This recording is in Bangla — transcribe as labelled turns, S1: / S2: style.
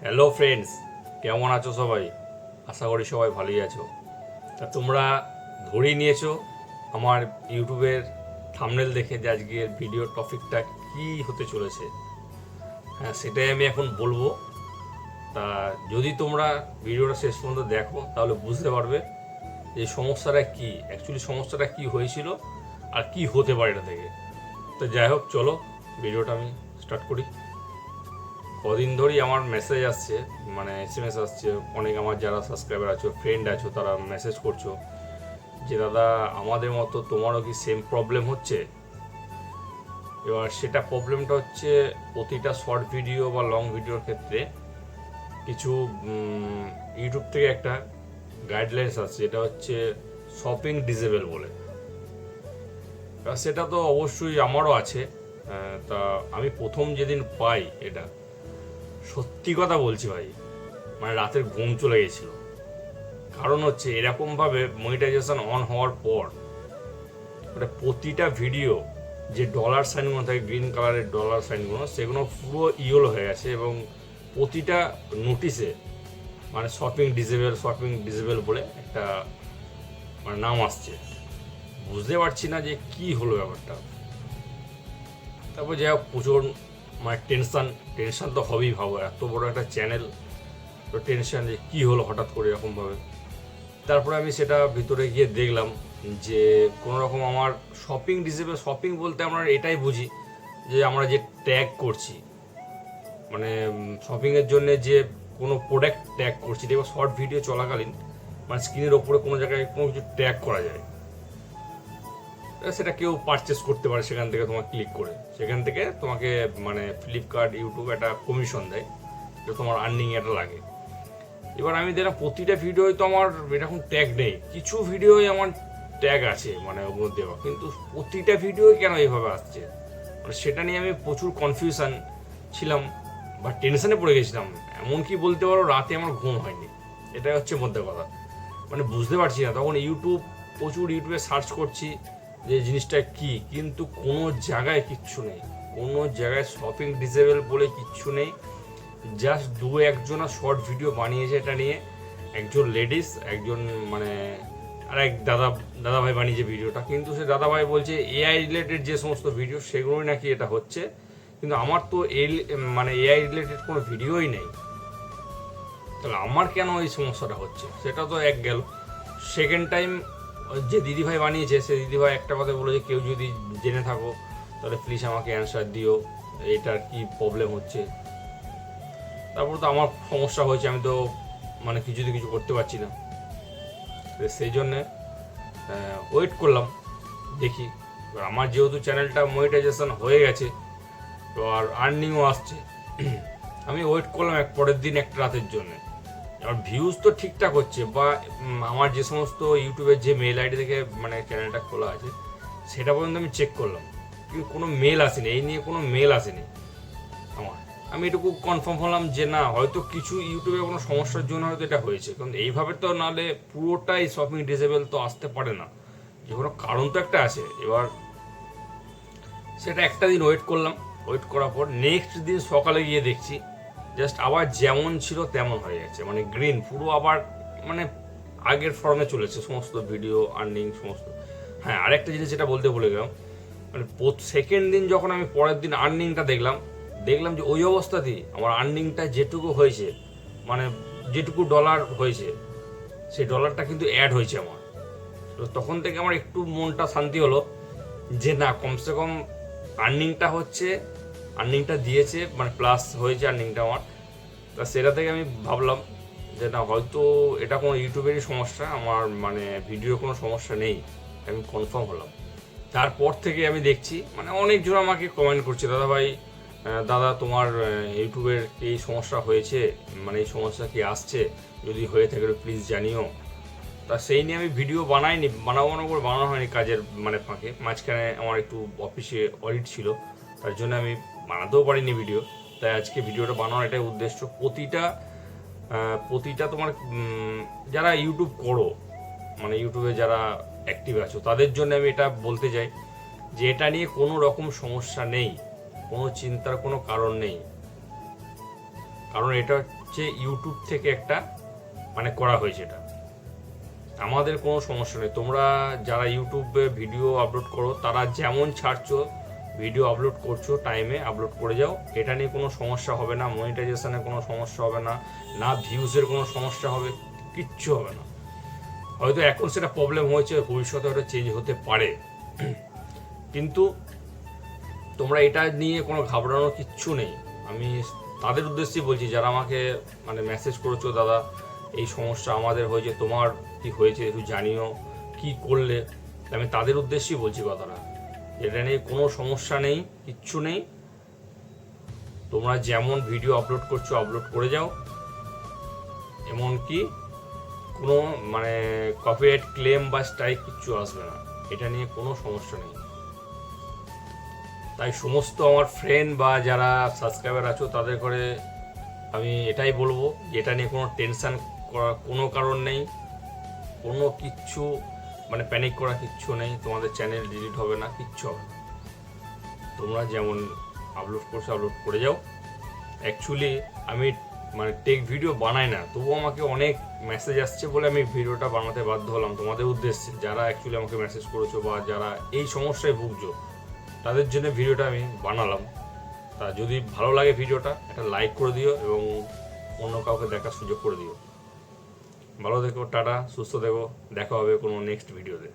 S1: হ্যালো ফ্রেন্ডস, কেমন আছো সবাই? আশা করি সবাই ভালোই আছো। তা তোমরা ধরেই নিয়েছো আমার ইউটিউবের থাম্বনেল দেখে যে আজকের ভিডিও টপিকটা কি হতে চলেছে। হ্যাঁ, সেটাই আমি এখন বলবো। তা যদি তোমরা ভিডিওটা শেষ পর্যন্ত দেখো তাহলে বুঝতে পারবে যে সমস্যাটা কি, অ্যাকচুয়ালি সমস্যাটা কি হয়েছিল আর কি হতে পারে এটা থেকে। তো যাই হোক, চলো ভিডিওটা আমি স্টার্ট করি। কদিন ধরেই আমার মেসেজ আসছে, মানে SMS আসছে, অনেক আমার যারা সাবস্ক্রাইবার আছো, ফ্রেন্ড আছো, তারা মেসেজ করছো যে দাদা আমাদের মতো তোমারও কি সেম প্রবলেম হচ্ছে। এবার সেটা প্রবলেমটা হচ্ছে প্রতিটা শর্ট ভিডিও বা লং ভিডিওর ক্ষেত্রে কিছু ইউটিউব থেকে একটা গাইডলাইন্স আসছে, এটা হচ্ছে শপিং ডিসেবল বলে। এবার সেটা তো অবশ্যই আমারও আছে। তা আমি প্রথম যেদিন পাই এটা, সত্যি কথা বলছি ভাই, মানে রাতের ঘুম চলে গেছিল। কারণ হচ্ছে এরকমভাবে মনিটাইজেশন অন হওয়ার পর মানে প্রতিটা ভিডিও যে ডলার সাইনগুলো থাকে, গ্রিন কালারের ডলার সাইনগুলো, সেগুলো পুরো ইয়েলো হয়ে গেছে এবং প্রতিটা নোটিশে মানে শপিং ডিসেবল বলে একটা মানে নাম আসছে। বুঝতে পারছি না যে কি হলো ব্যাপারটা। তারপর যাই হোক, প্রচুর মানে টেনশন তো হবেই। ভাবো এত বড় একটা চ্যানেল, তো টেনশন যে কী হলো হঠাৎ করে এরকমভাবে। তারপরে আমি সেটা ভিতরে গিয়ে দেখলাম যে কোনো রকম আমার শপিং বলতে আমরা এটাই বুঝি যে আমরা যে ট্যাগ করছি, মানে শপিংয়ের জন্য যে কোনো প্রোডাক্ট ট্যাগ করছি। দেখবো শর্ট ভিডিও চলাকালীন মানে স্ক্রিনের ওপরে কোনো জায়গায় কোনো কিছু ট্যাগ করা যায়, সেটা কেউ পারচেস করতে পারে। সেখান থেকে তোমাকে ক্লিক করে সেখান থেকে তোমাকে মানে ফ্লিপকার্ট, ইউটিউব একটা কমিশন দেয়, যে তোমার আর্নিং এটা লাগে। এবার আমি দেখলাম প্রতিটা ভিডিওই তো আমার এরকম ট্যাগ নেই, কিছু ভিডিওই আমার ট্যাগ আছে মানে ওগুলো দেওয়া, কিন্তু প্রতিটা ভিডিওই কেন এইভাবে আসছে, মানে সেটা নিয়ে আমি প্রচুর কনফিউশন ছিলাম বা টেনশনে পড়ে গেছিলাম। এমনকি বলতে পারো রাতে আমার ঘুম হয়নি, এটাই হচ্ছে মধ্যে কথা। মানে বুঝতে পারছি না, তখন ইউটিউবে সার্চ করছি যে জিনিসটা কি, কিন্তু কোনো জায়গায় কিচ্ছু নেই, কোনো জায়গায় শপিং ডিসেবল বলে কিচ্ছু নেই। জাস্ট একজনা শর্ট ভিডিও বানিয়েছে এটা নিয়ে, একজন লেডিস, একজন মানে আর এক দাদা ভাই বানিয়েছে ভিডিওটা, কিন্তু সে দাদা ভাই বলছে এআই রিলেটেড যে সমস্ত ভিডিও সেগুলোই নাকি এটা হচ্ছে, কিন্তু আমার তো মানে এআই রিলেটেড কোনো ভিডিওই নেই। তাহলে আমার কেন এই সমস্যাটা হচ্ছে সেটা তো এক গেল। সেকেন্ড টাইম যে দিদিভাই বানিয়েছে সে দিদিভাই একটা কথা বলেছে, কেউ যদি জেনে থাকো তাহলে প্লিজ আমাকে অ্যান্সার দিও, এটার কি প্রবলেম হচ্ছে। তারপর তো আমার সমস্যা হয়েছে, আমি তো মানে কিছু করতে পারছি না। সেই জন্যে ওয়েট করলাম দেখি। আমার যেহেতু চ্যানেলটা মনিটাইজেশন হয়ে গেছে তো আর আর্নিংও আসছে, আমি ওয়েট করলাম পরের দিন একটা রাতের জন্যে। আর ভিউজ তো ঠিকঠাক হচ্ছে, বা আমার যে সমস্ত ইউটিউবের যে মেল আইডি থেকে মানে চ্যানেলটা খোলা আছে সেটা পর্যন্ত আমি চেক করলাম, কিন্তু কোনো মেল আসেনি, এই নিয়ে কোনো মেল আসেনি আমার। আমি এটুকু কনফার্ম হলাম যে না, হয়তো কিছু ইউটিউবে কোনো সমস্যার জন্য হয়তো এটা হয়েছে, কারণ এইভাবে তো নাহলে পুরোটাই শপিং ডিসেবল তো আসতে পারে না, যে কোনো কারণ তো একটা আছে। এবার সেটা একটা দিন ওয়েট করলাম, ওয়েট করার পর নেক্সট দিন সকালে গিয়ে দেখছি জাস্ট আবার যেমন ছিল তেমন হয়ে গেছে, মানে গ্রিন পুরো আবার মানে আগের ফর্মে চলেছে সমস্ত ভিডিও, আর্নিং সমস্ত। হ্যাঁ, আরেকটা জিনিস যেটা বলতে ভুলে গেলাম, মানে সেকেন্ড দিন যখন আমি পরের দিন আর্নিংটা দেখলাম যে ওই অবস্থাতেই আমার আর্নিংটা যেটুকু হয়েছে, মানে যেটুকু ডলার হয়েছে সেই ডলারটা কিন্তু অ্যাড হয়েছে আমার। তো তখন থেকে আমার একটু মনটা শান্তি হলো যে না, কমসে কম আর্নিংটা দিয়েছে, মানে প্লাস হয়েছে আর্নিংটা আমার। তা সেটা থেকে আমি ভাবলাম যে না, হয়তো এটা কোনো ইউটিউবেরই সমস্যা, আমার মানে ভিডিওর কোনো সমস্যা নেই, আমি কনফার্ম হলাম। তারপর থেকে আমি দেখছি মানে অনেকজন আমাকে কমেন্ট করছে, দাদা ভাই, দাদা তোমার ইউটিউবের এই সমস্যা হয়েছে, মানে এই সমস্যা কি আসছে, যদি হয়ে থাকে প্লিজ জানিও। তা সেই নিয়ে আমি ভিডিও বানাবো করে বানানো হয়নি কাজের মানে ফাঁকে, মাঝখানে আমার একটু অফিসে অডিট ছিল, তার জন্য আমি বানাতেও পারিনি ভিডিও। তাই আজকে ভিডিওটা বানানোর এটাই উদ্দেশ্য। প্রতিটা তোমার যারা ইউটিউব করো, মানে ইউটিউবে যারা অ্যাক্টিভ আছো, তাদের জন্য আমি এটা বলতে চাই যে এটা নিয়ে কোনো রকম সমস্যা নেই, কোনো চিন্তার কোনো কারণ নেই। কারণ এটা হচ্ছে ইউটিউব থেকে একটা মানে করা হয়েছে এটা। আমাদের কোনো সমস্যা নেই, তোমরা যারা ইউটিউবে ভিডিও আপলোড করো তারা যেমন ছাড়ছো ভিডিও আপলোড করছো টাইমে আপলোড করে যাও, এটা নিয়ে কোনো সমস্যা হবে না, মনিটাইজেশনের কোনো সমস্যা হবে না, না ভিউজের কোনো সমস্যা হবে, কিচ্ছু হবে না। হয়তো এখন সেটা প্রবলেম হয়েছে, ভবিষ্যতে ওটা চেঞ্জ হতে পারে, কিন্তু তোমরা এটা নিয়ে কোনো ঘাবড়ানোর কিচ্ছু নেই। আমি তাদের উদ্দেশ্যেই বলছি যারা আমাকে মানে মেসেজ করেছো, দাদা এই সমস্যা আমাদের হয়েছে, তোমার কি হয়েছে একটু জানিও, কি করলে। আমি তাদের উদ্দেশ্যেই বলছি কথাটা, এটা নিয়ে কোনো সমস্যা নেই, কিচ্ছু নেই। তোমরা যেমন ভিডিও আপলোড করছো আপলোড করে যাও, এমনকি কোনো মানে কপিরাইট ক্লেম বা স্ট্রাইক কিচ্ছু আসবে না, এটা নিয়ে কোনো সমস্যা নেই। তাই সমস্ত আমার ফ্রেন্ড বা যারা সাবস্ক্রাইবার আছো তাদের করে আমি এটাই বলবো যে এটা নিয়ে কোনো টেনশন করার কোনো কারণ নেই, কোনো কিচ্ছু মানে প্যানিক করা কিচ্ছু নেই, তোমাদের চ্যানেল ডিলিট হবে না, কিচ্ছু হবে না। তোমরা যেমন আপলোড করছো আপলোড করে যাও। অ্যাকচুয়ালি আমি মানে টেক ভিডিও বানাই না, তবুও আমাকে অনেক মেসেজ আসছে বলে আমি ভিডিওটা বানাতে বাধ্য হলাম তোমাদের উদ্দেশ্যে। যারা অ্যাকচুয়ালি আমাকে মেসেজ করেছো বা যারা এই সমস্যায় ভুগছো তাদের জন্য ভিডিওটা আমি বানালাম। তা যদি ভালো লাগে ভিডিওটা একটা লাইক করে দিও এবং অন্য কাউকে দেখার সুযোগ করে দিও। ভালো থেকো, টাটা, সুস্থ থেকো, দেখা হবে কোনো নেক্সট ভিডিওতে।